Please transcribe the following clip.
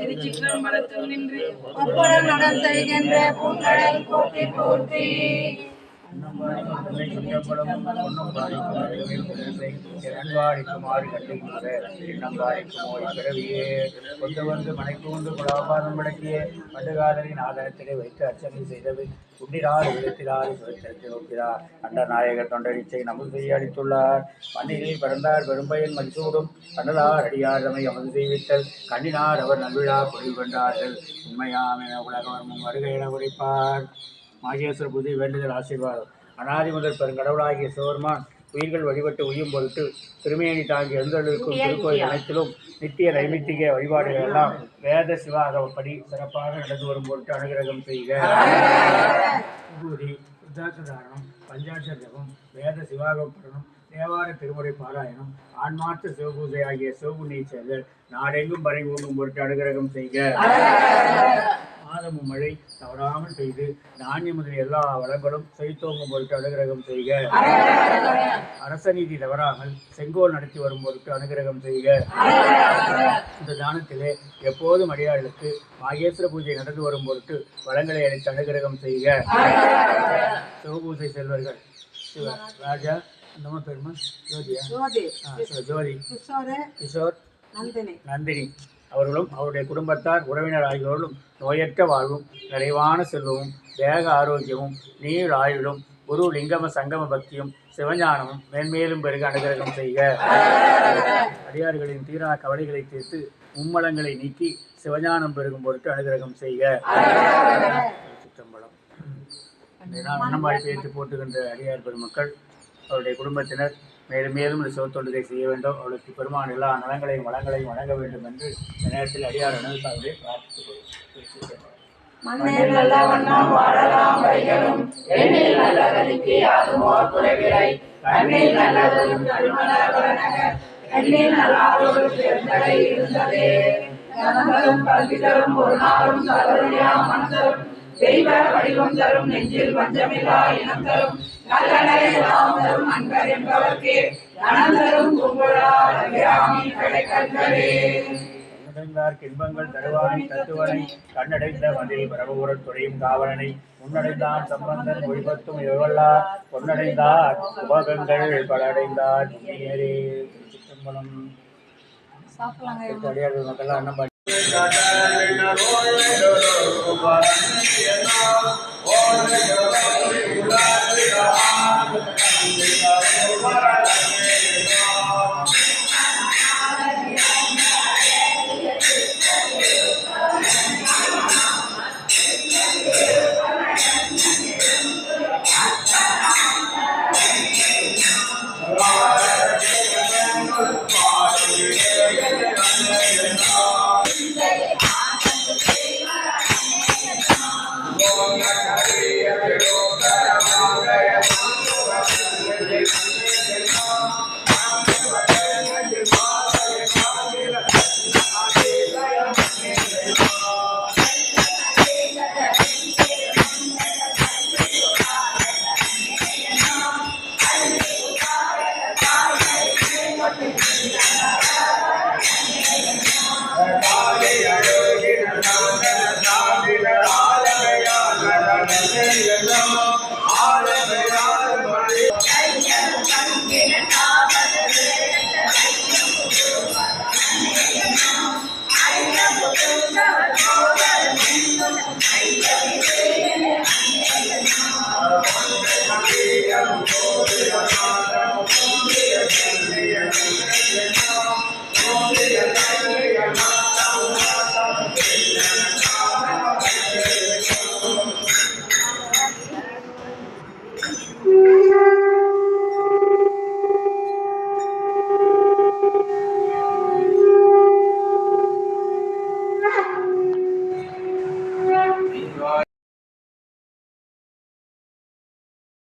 திருச்சிற்றம்பலத்தில் நின்று அப்படம் நடம் செய்கின்ற பூங்கடல் போற்றி போற்றி. வந்து மனைக்கூந்து குலாபாதம் விளக்கிய பண்டுகாதலின் ஆதரத்திலே வைத்து அர்ச்சனை செய்தது உண்டிரார் விழுத்திரார் சுழத்திற்கு நோக்கிறார் அண்ட நாயகர் தொண்டரிச்சை நமது செய்ய அளித்துள்ளார். மண்ணிலே பிறந்தார் பெரும்பயன் மதிசூடும் கண்டலார் அடியார் தம்மை அமது செய்வித்தல் கண்ணினார் அவர் நல்விழா பொழில் கொண்டார்கள் உண்மையாம் என உலகம் வருகை என உரைப்பார். மாகேஸ்வர பூஜை வேண்டுதல் ஆசீர்வாதம். அனாதி முதல் பெருங்கடவுளாகிய சிவபெருமான் உயிர்கள் வழிபட்டு உய்யும் பொருட்டு திருமேனி தாங்கி எழுந்தருளிருக்கும் திருக்கோயில் அனைத்திலும் நித்திய நைமித்திக வழிபாடுகள் எல்லாம் வேத சிவாகப்படி சிறப்பாக நடந்து வரும் பொருட்டு அனுகிரகம் செய்க. விபூதி ருத்ராட்சதாரணம் பஞ்சாட்சர ஜபம் வேத சிவாகப்படனம் தேவார திருமுறை பாராயணம் ஆன்மார்த்த சிவபூஜை ஆகிய சிவபுண்ணிய செயல்கள் நாடெங்கும் பறை ஊங்கும் பொருட்டு அனுகிரகம் செய்க. மாதமும் மழை தவறாமல் பெய்து தானியம் முதலிய எல்லா வளங்களும் செழித்தோங்கும் பொருட்டு அனுகிரகம் செய்க. அரச நீதி தவறாமல் செங்கோல் நடத்தி வரும் பொருட்டு அனுகிரகம் செய்க. இந்த தானத்திலே எப்போதும் அடியார்களுக்கு மாகேஸ்வர பூஜை நடந்து வரும் பொருட்டு வளங்களை அளித்து அனுகிரகம் செய்க. சிவபூஜை செல்வர்கள் ராஜா நம்ம பெருமா ஜோதியா ஜோதி கிஷோர் நந்தினி அவர்களும் அவருடைய குடும்பத்தார் உறவினர் ஆகியோர்களும் நோயற்ற வாழ்வும் நிறைவான செல்வமும் தேக ஆரோக்கியமும் நீர் ஆயுளும் குரு லிங்கம சங்கம பக்தியும் சிவஞானமும் மேன்மேலும் பெருக அனுகிரகம் செய்க. அடியார்களின் தீரா கவலைகளை தீர்த்து மும்மலங்களை நீக்கி சிவஞானம் பெருகும் பொருட்டு அனுகிரகம் செய்க. சிற்றம்பலம். அன்னமாடி பெயர்த்து போட்டுகின்ற அடியார் பெருமக்கள் அவருடைய குடும்பத்தினர் மேலும் மேலும் இந்த சிவத்தொண்டுகை செய்ய வேண்டும். அவளுக்கு பெருமான் எல்லா நலங்களையும் வளங்களையும் வழங்க வேண்டும் என்று இந்த நேரத்தில் அடியார் அனுசாரத்தை பிரார்த்தித்துக் தெய்வ வடிவம் தரும் நெஞ்சில் பஞ்சமில்லா இனம் தரும் நல்ல அன்பர் என்பவர்க்கே தனந்தரும் இன்பங்கள் தருவானை தத்துவனை கண்ணடைந்த மதில் பிரபுரத் துறையும் காவலனை முன்னடைந்தான் சம்பந்தன் ஒழிபத்தும் இவல்லார் பொன்னடைந்தார் உபகங்கள் பலடைந்தார் புண்ணியரே. திருச்சிற்றம்பலம். அடியார்கள் மக்கள் அன்னம்பாடி Oh